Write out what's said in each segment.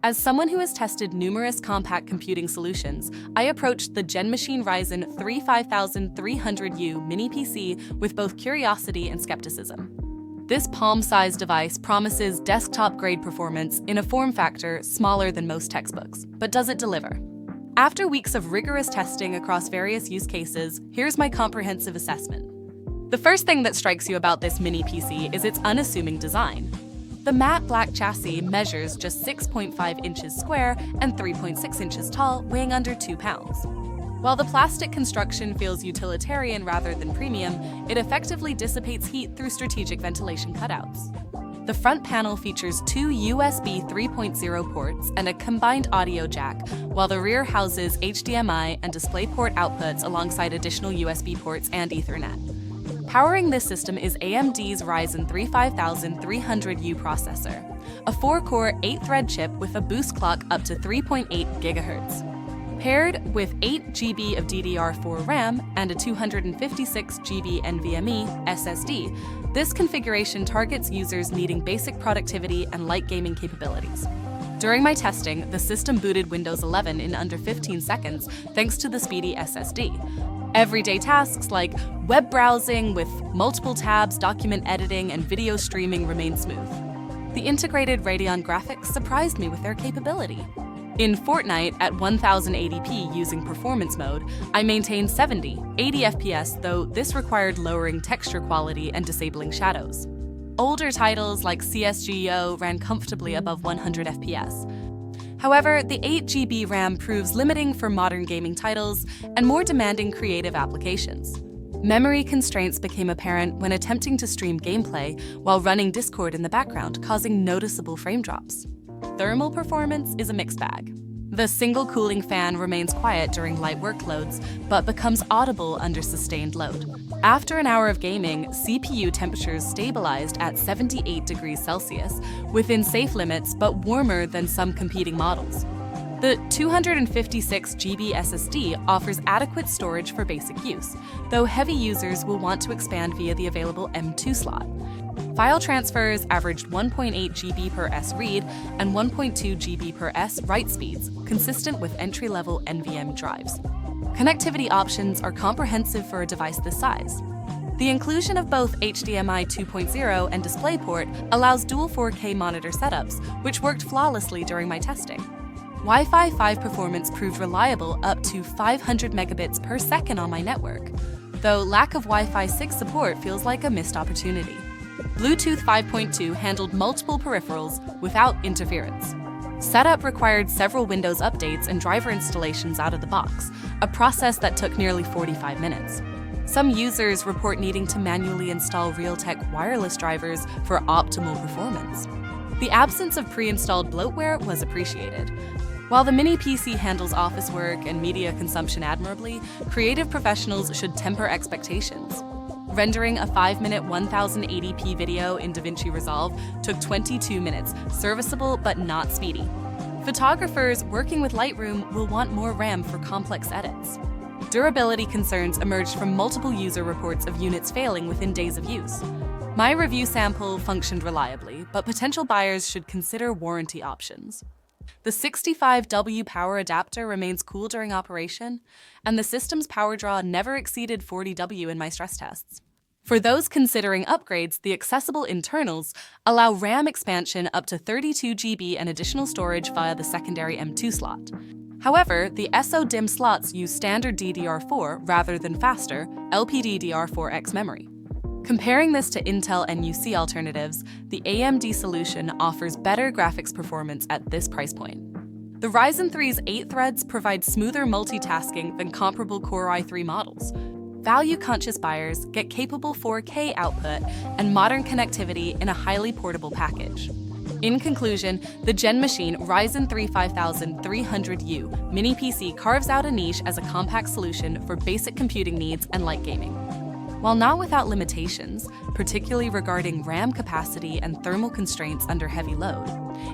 As someone who has tested numerous compact computing solutions, I approached the GenMachine Ryzen 3 5300U mini PC with both curiosity and skepticism. This palm-sized device promises desktop-grade performance in a form factor smaller than most textbooks, but does it deliver? After weeks of rigorous testing across various use cases, here's my comprehensive assessment. The first thing that strikes you about this mini PC is its unassuming design. The matte black chassis measures just 6.5 inches square and 3.6 inches tall, weighing under 2 pounds. While the plastic construction feels utilitarian rather than premium, it effectively dissipates heat through strategic ventilation cutouts. The front panel features 2 USB 3.0 ports and a combined audio jack, while the rear houses HDMI and DisplayPort outputs alongside additional USB ports and Ethernet. Powering this system is AMD's Ryzen 3 5300U processor, a 4-core, 8-thread chip with a boost clock up to 3.8 GHz. Paired with 8 GB of DDR4 RAM and a 256 GB NVMe SSD, this configuration targets users needing basic productivity and light gaming capabilities. During my testing, the system booted Windows 11 in under 15 seconds thanks to the speedy SSD. Everyday tasks like web browsing with multiple tabs, document editing, and video streaming remain smooth. The integrated Radeon graphics surprised me with their capability. In Fortnite at 1080p using performance mode, I maintained 80 FPS, though this required lowering texture quality and disabling shadows. Older titles like CSGO ran comfortably above 100 FPS. However, the 8 GB RAM proves limiting for modern gaming titles and more demanding creative applications. Memory constraints became apparent when attempting to stream gameplay while running Discord in the background, causing noticeable frame drops. Thermal performance is a mixed bag. The single cooling fan remains quiet during light workloads, but becomes audible under sustained load. After an hour of gaming, CPU temperatures stabilized at 78 degrees Celsius, within safe limits but warmer than some competing models. The 256 GB SSD offers adequate storage for basic use, though heavy users will want to expand via the available M2 slot. File transfers averaged 1.8 GB per S read and 1.2 GB per S write speeds, consistent with entry-level NVMe drives. Connectivity options are comprehensive for a device this size. The inclusion of both HDMI 2.0 and DisplayPort allows dual 4K monitor setups, which worked flawlessly during my testing. Wi-Fi 5 performance proved reliable up to 500 megabits per second on my network, though lack of Wi-Fi 6 support feels like a missed opportunity. Bluetooth 5.2 handled multiple peripherals without interference. Setup required several Windows updates and driver installations out of the box, a process that took nearly 45 minutes. Some users report needing to manually install Realtek wireless drivers for optimal performance. The absence of pre-installed bloatware was appreciated. While the mini PC handles office work and media consumption admirably, creative professionals should temper expectations. Rendering a 5-minute 1080p video in DaVinci Resolve took 22 minutes, serviceable but not speedy. Photographers working with Lightroom will want more RAM for complex edits. Durability concerns emerged from multiple user reports of units failing within days of use. My review sample functioned reliably, but potential buyers should consider warranty options. The 65W power adapter remains cool during operation, and the system's power draw never exceeded 40W in my stress tests. For those considering upgrades, the accessible internals allow RAM expansion up to 32 GB and additional storage via the secondary M2 slot. However, the SO-DIMM slots use standard DDR4 rather than faster LPDDR4X memory. Comparing this to Intel NUC alternatives, the AMD solution offers better graphics performance at this price point. The Ryzen 3's 8 threads provide smoother multitasking than comparable Core i3 models. Value-conscious buyers get capable 4K output and modern connectivity in a highly portable package. In conclusion, the GenMachine Ryzen 3 5300U mini PC carves out a niche as a compact solution for basic computing needs and light gaming. While not without limitations, particularly regarding RAM capacity and thermal constraints under heavy load,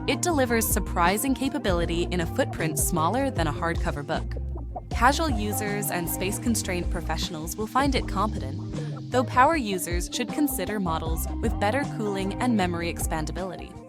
it delivers surprising capability in a footprint smaller than a hardcover book. Casual users and space-constrained professionals will find it competent, though power users should consider models with better cooling and memory expandability.